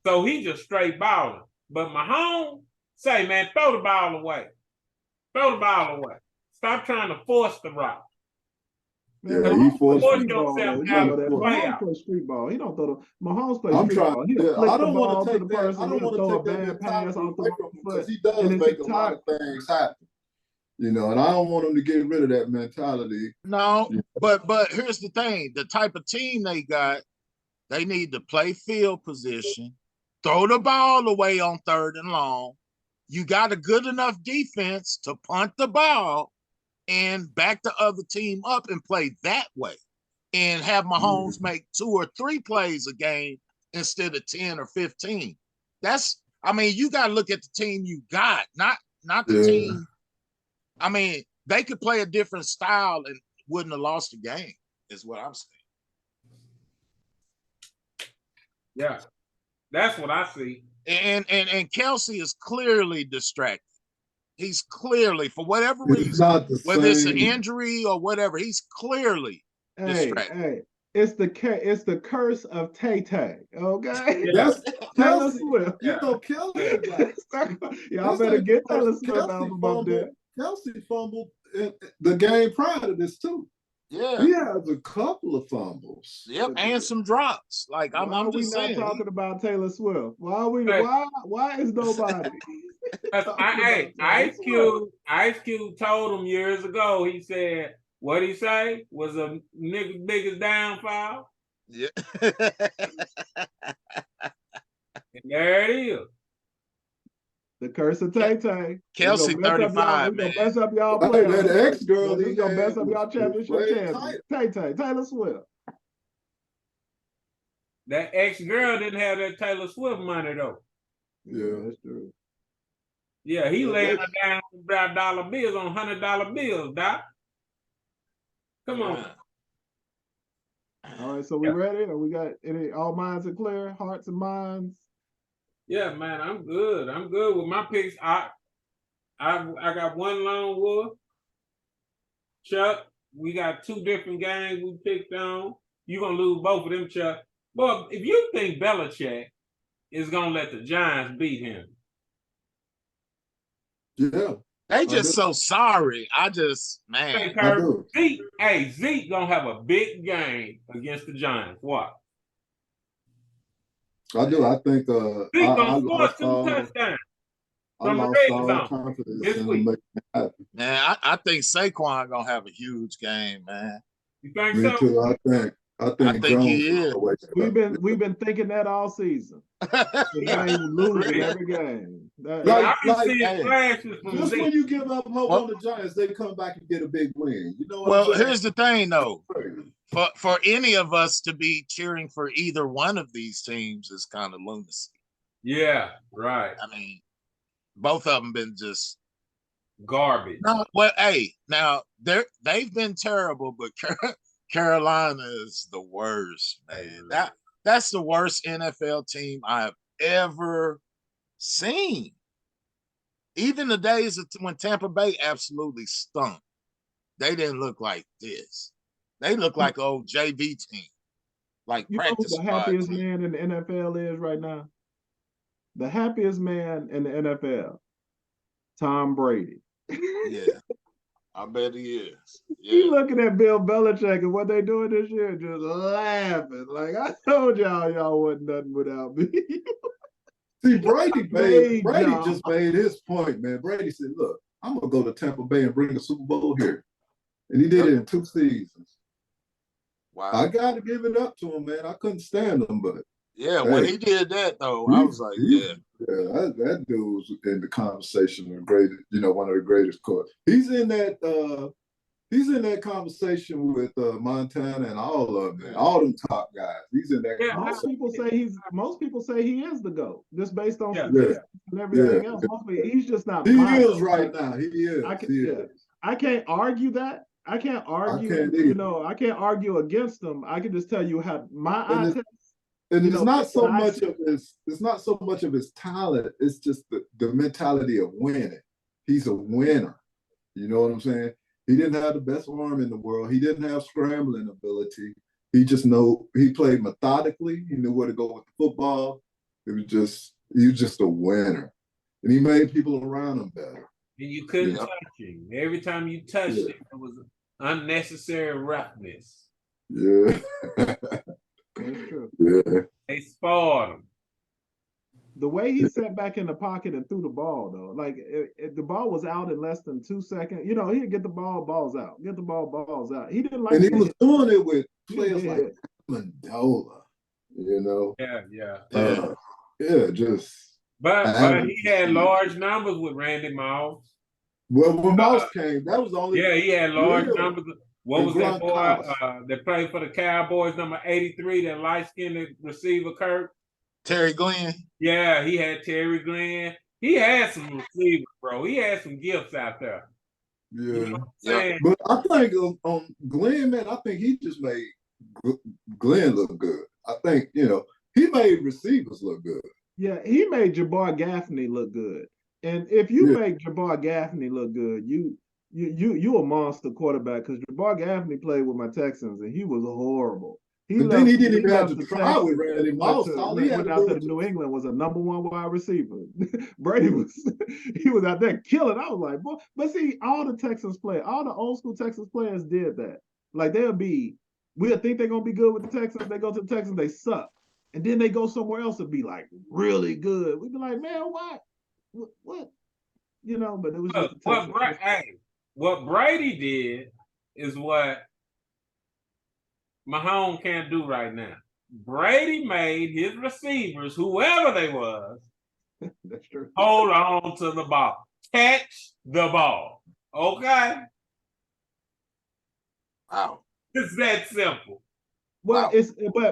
So he just straight balling. But Mahomes, say, man, throw the ball away. Throw the ball away. Stop trying to force the route. Yeah, he forced yourself out of that Mahomes plays street ball. He don't throw the Mahomes plays street ball. I don't want to take that. I don't want to take that pass away from him because he does make a lot of things happen. You know, and I don't want them to get rid of that mentality. No, but here's the thing. The type of team they got, they need to play field position, throw the ball away on 3rd and long. You got a good enough defense to punt the ball and back the other team up and play that way. And have Mahomes make 2 or 3 plays a game instead of 10 or 15. You got to look at the team you got, not the team. I mean, they could play a different style and wouldn't have lost the game, is what I'm saying. Yeah, that's what I see. And Kelsey is clearly distracted. He's clearly, for whatever reason, whether it's an injury or whatever, he's clearly distracted. it's the curse of Tay Tay. Okay, That's Taylor Kelsey. Swift. You know, Kelsey got Y'all this better ain't get the first. Taylor Swift album up there. Kelsey fumbled in the game prior to this too. Yeah. He has a couple of fumbles. Yep, and some drops. Like Why are I'm we just not saying. talking about Taylor Swift? Why are we? Hey. Why is nobody? Ice Cube told him years ago. He said, "What he say was a nigga's biggest downfall." Yeah. And there it is. The curse of Tay Tay. Kelsey 35, we man. gonna mess up y'all Hey, playoffs. that ex-girl This he gonna mess had up y'all was championship way chances. Tay Tay, Taylor Swift. That ex-girl didn't have that Taylor Swift money though. Yeah. That's true. Yeah, he laying her down about dollar bills on $100 bills, Doc. Come on. All right, so we ready? Or we got any? All minds are clear, hearts and minds. Yeah, man, I'm good. I'm good with my picks. I got one lone wolf. Chuck, we got two different games we picked on. You're gonna lose both of them, Chuck. But if you think Belichick is gonna let the Giants beat him, Yeah. They just so sorry. I just, man. Zeke gonna have a big game against the Giants. What? I do. I think Zeke gonna score 2 touchdowns. I lost all confidence in him making it happen. Man, I think Saquon gonna have a huge game, man. You think Me so? too. I think Jones he is. We've been thinking that all season. They losing every game. I've been seeing flashes from just Zeke. when you give up hope on the Giants, they come back and get a big win. You know what well, I'm saying? here's the thing, though. For any of us to be cheering for either one of these teams is kind of lunacy. Yeah, right. I mean, both of them been just garbage. No, well, hey, now they've been terrible, but Carolina is the worst, man. That's the worst NFL team I've ever seen. Even the days when Tampa Bay absolutely stunk, they didn't look like this. They look like an old JV team, like you practice know who the happiest team. man in the NFL is right now? The happiest man in the NFL, Tom Brady. Yeah, I bet he is. Yeah. He looking at Bill Belichick and what they doing this year, just laughing. Like, I told y'all wasn't nothing without me. See, Brady just made his point, man. Brady said, look, I'm going to go to Tampa Bay and bring a Super Bowl here. And he did it in 2 seasons. Wow. I got to give it up to him, man. I couldn't stand him, but. Yeah, when he did that, though, I was like, yeah. Yeah, that dude was in the conversation, one of the greatest coaches. He's in that conversation with Montana and all of them, all them top guys. He's in that. Yeah, most people say he is the GOAT, just based on statistics and everything else. Mostly, he's just not. He is right now. He is. I can't argue that. I can't argue. I can't argue against him. I can just tell you how my eye test. And it's not so much of his talent. It's just the mentality of winning. He's a winner. You know what I'm saying? He didn't have the best arm in the world. He didn't have scrambling ability. He played methodically. He knew where to go with the football. He was just a winner. And he made people around him better. And you couldn't touch him. Every time you touched him, it was unnecessary roughness. Yeah. That's true. Yeah. They spoiled him. The way he sat back in the pocket and threw the ball, though, like the ball was out in less than 2 seconds. He'd get the ball, balls out. Get the ball, balls out. He didn't like. And he was doing it with players like Mandola. But he had large numbers with Randy Moss. Well, when Moss came, that was the only. Yeah, he had large numbers. What was that boy that played for the Cowboys, number 83, that light-skinned receiver, Kirk? Terry Glenn. Yeah, he had Terry Glenn. He had some receivers, bro. He had some gifts out there. Yeah. You know what I'm saying? But I think on Glenn, man, I think he just made Glenn look good. I think, he made receivers look good. Yeah, he made Jabbar Gaffney look good. And if you make Jabbar Gaffney look good, you a monster quarterback, because Jabbar Gaffney played with my Texans and he was horrible. But then he didn't even have to try with Randy Moss. Went out to the New England was a number one wide receiver. Brady he was out there killing. I was like, boy, but see, all the Texans play, all the old school Texans players did that. Like we'll think they're gonna be good with the Texans. They go to the Texans, they suck, and then they go somewhere else and be like really good. We'd be like, man, what? You know, but it was just what Brady did is what Mahomes can't do right now. Brady made his receivers, whoever they was, that's true. Hold on to the ball. Catch the ball. Okay? Wow. It's that simple. Well,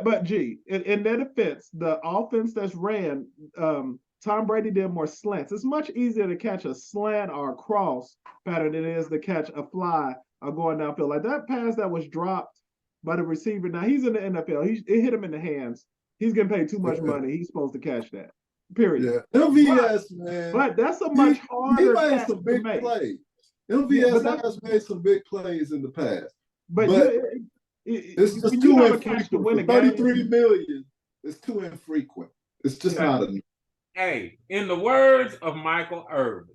but G, in their defense, the offense that's ran, Tom Brady did more slants. It's much easier to catch a slant or a cross pattern than it is to catch a fly or going downfield. Like that pass that was dropped by the receiver. Now he's in the NFL. It hit him in the hands. He's getting paid too much money. He's supposed to catch that. Period. Yeah. MVS, man. But that's a much harder. He made some big plays. MVS has made some big plays in the past. But it's just too infrequent. 33 million is too infrequent. It's just not enough. Hey, in the words of Michael Irvin,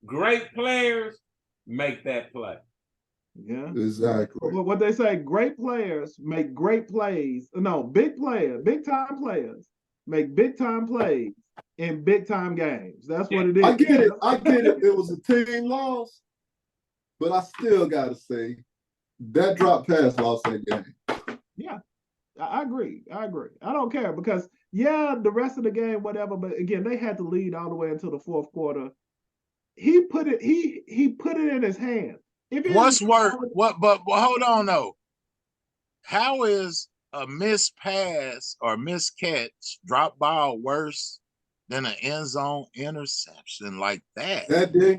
great players make that play. Yeah, exactly. What they say, great players make great plays. No, big time players make big time plays in big time games. That's what it is. I get it. It was a team loss, but I still gotta say that drop pass lost that game. Yeah, I agree. I don't care because the rest of the game, whatever. But again, they had to lead all the way until the fourth quarter. He put it in his hand. What's worse? But hold on though. How is a missed pass or missed catch, drop ball worse than an end zone interception like that?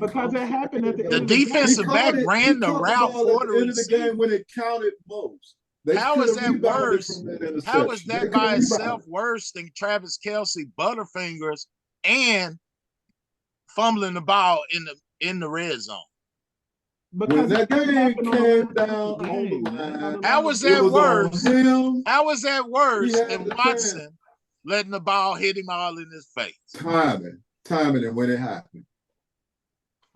Because it happened at the defensive back ran the route for the end of the game when it counted most. How is that worse? How is that by itself worse than Travis Kelce butterfingers and fumbling the ball in the red zone? Because that game came down on the line. How was that worse? How was that worse than Watson letting the ball hit him all in his face? Timing and when it happened.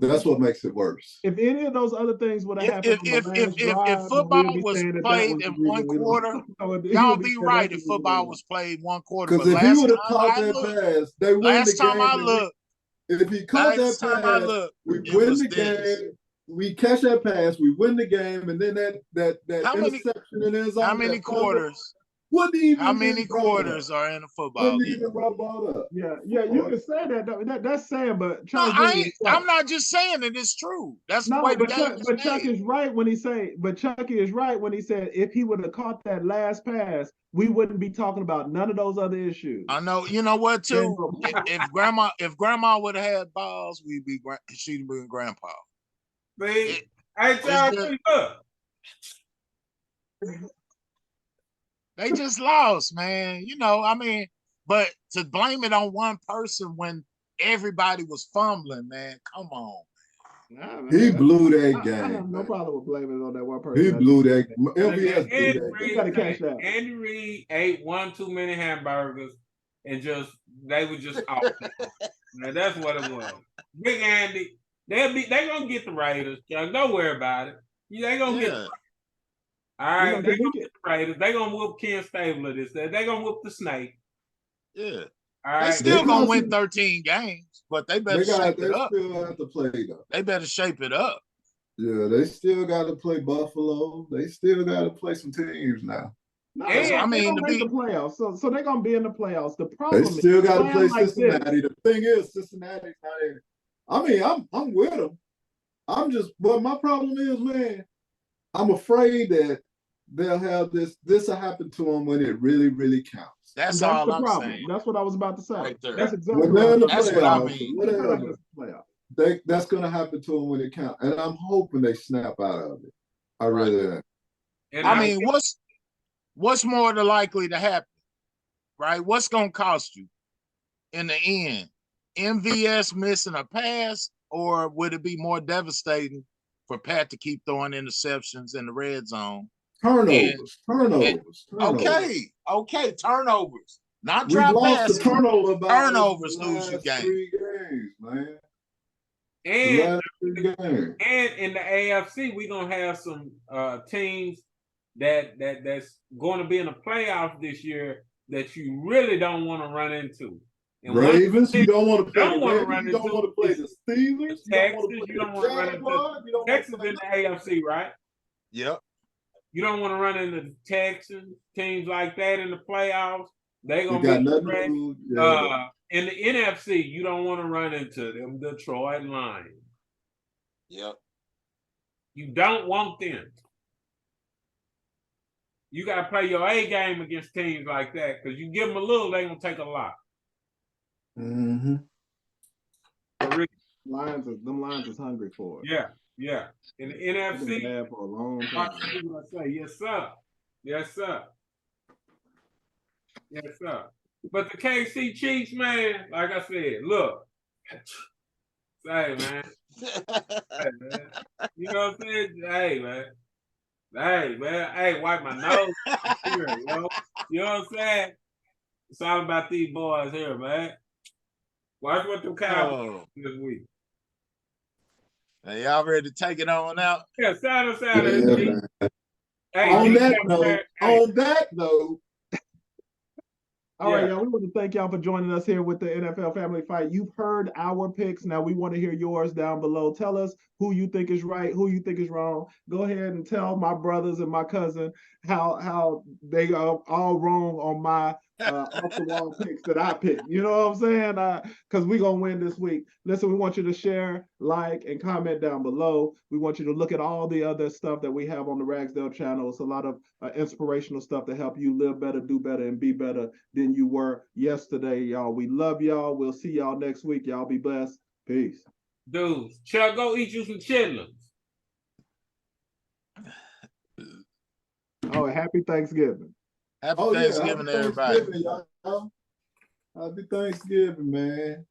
That's what makes it worse. If any of those other things would have happened, if football was played in one quarter, y'all be right. If football was played one quarter, because if he would have caught that pass, they win the game. Last time I looked, if he caught that pass, we win the game. We catch that pass, we win the game, and then that interception in his own. How many quarters? How many quarters are in a football game? Yeah, you can say that. That's saying, but I'm not just saying it. It's true. That's the way the game is But Chucky is right when he said if he would have caught that last pass, we wouldn't be talking about none of those other issues. I know. You know what? Too. if grandma would have had balls, she'd been grandpa. See, look. They just lost, man. You know, I mean, but to blame it on one person when everybody was fumbling, man, come on. Nah, man, he blew that game. I have no problem with blaming it on that one person. He blew that. LVS blew that. You gotta catch that. Andy Reid ate one too many hamburgers and they were just off. Now that's what it was. Big Andy. They gonna get the Raiders, Chuck. Don't worry about it. They gonna get the all right, they gonna get the Raiders. They gonna whoop Ken Stabler this day. They gonna whoop the Snake. Yeah. All right. They still gonna win 13 games, but they better shape it up. They still have to play though. They better shape it up. Yeah, they still gotta play Buffalo. They still gotta play some teams now. No, I mean, to be the playoffs, so they're gonna be in the playoffs. The problem they still got to play Cincinnati. This. The thing is, Cincinnati's not in. I mean, I'm with them. But my problem is, man, I'm afraid that they'll have this will happen to them when it really, really counts. That's all the I'm problem. saying. That's what I was about to say. Right there. That's exactly that's what I mean. That's going to happen to them when it counts. And I'm hoping they snap out of it. I really am. I mean, what's more than likely to happen, right? What's going to cost you in the end? MVS missing a pass, or would it be more devastating for Pat to keep throwing interceptions in the red zone Turnovers. Okay, turnovers. Not We've drop lost the passes. turnover battle Turnovers the lose you last game. 3 games, man. The And last 3 games. and in the AFC, we're gonna have some teams that's going to be in the playoffs this year that you really don't want to run into. And Ravens, you don't want to play don't the want to Ravens, run you don't into want to play the Steelers, you don't want to Texas, play you don't the want to run into Jaguars, you don't want Texas to play in the AFC, right? Yep. You don't want to run into the Texans, teams like that in the playoffs. They're You gonna got be nothing to threat. lose. Yeah. In the NFC, you don't want to run into them Detroit Lions. Yep. You don't want them. You got to play your A game against teams like that because you give them a little, they're going to take a lot. Mm-hmm. Them Lions is hungry for it. Yeah. In the It's been NFC, bad for a long time. I say, yes, sir. Yes, sir. Yes, sir. But the KC Chiefs, man, like I said, look. Hey, man. Hey, man. You know what I'm saying? Hey, man. Hey, wipe my nose. Here, yo. You know what I'm saying? It's all about these boys here, man. Watch what them Cowboys this week. Now, y'all ready to take it on out? Yeah, sign us out. Yeah, Hey, on that note, all right, y'all. We want to thank y'all for joining us here with the NFL Family Fight. You've heard our picks. Now we want to hear yours down below. Tell us who you think is right, who you think is wrong. Go ahead and tell my brothers and my cousin how they are all wrong on my off the wall picks that I picked. You know what I'm saying? Because we're gonna win this week. Listen, we want you to share, like, and comment down below. We want you to look at all the other stuff that we have on the Ragsdale channel. It's a lot of inspirational stuff to help you live better, do better, and be better than you were yesterday, y'all. We love y'all. We'll see y'all next week. Y'all be blessed. Peace. Dudes, Chuck, go eat you some chitlins. Oh, happy Thanksgiving. Happy Thanksgiving, happy everybody. Thanksgiving, y'all. Happy Thanksgiving, man.